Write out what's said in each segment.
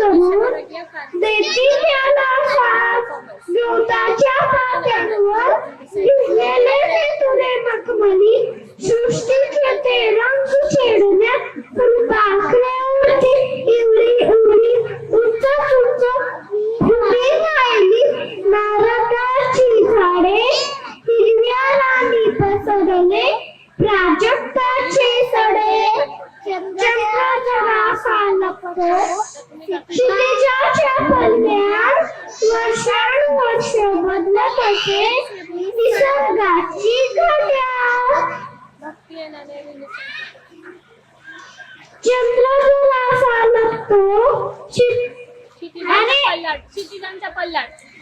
करून देती त्याला साथ. गवताच्या पात्यांवर भिजलेले ते तुरे मखमली सृष्टीचे ते रंग छेडण्यात फुलपाखरे उडती इवळी इवळी उंच उंच उभी राहिली नारळाची झाडे हिरव्या रानी पसरले प्राजक्ताचे सडे. चंद्र जरासा लपतो क्षितिजाच्या पल्ल्यात वर्षानुवर्ष बदलत असे निसर्गाची घड्याळ. चंद्र जरासा लपतो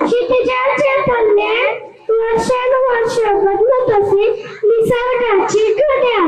क्षितिजांच्या पल्ल्यात वर्षानुवर्ष बदलत असे निसर्गाची घड्याळ.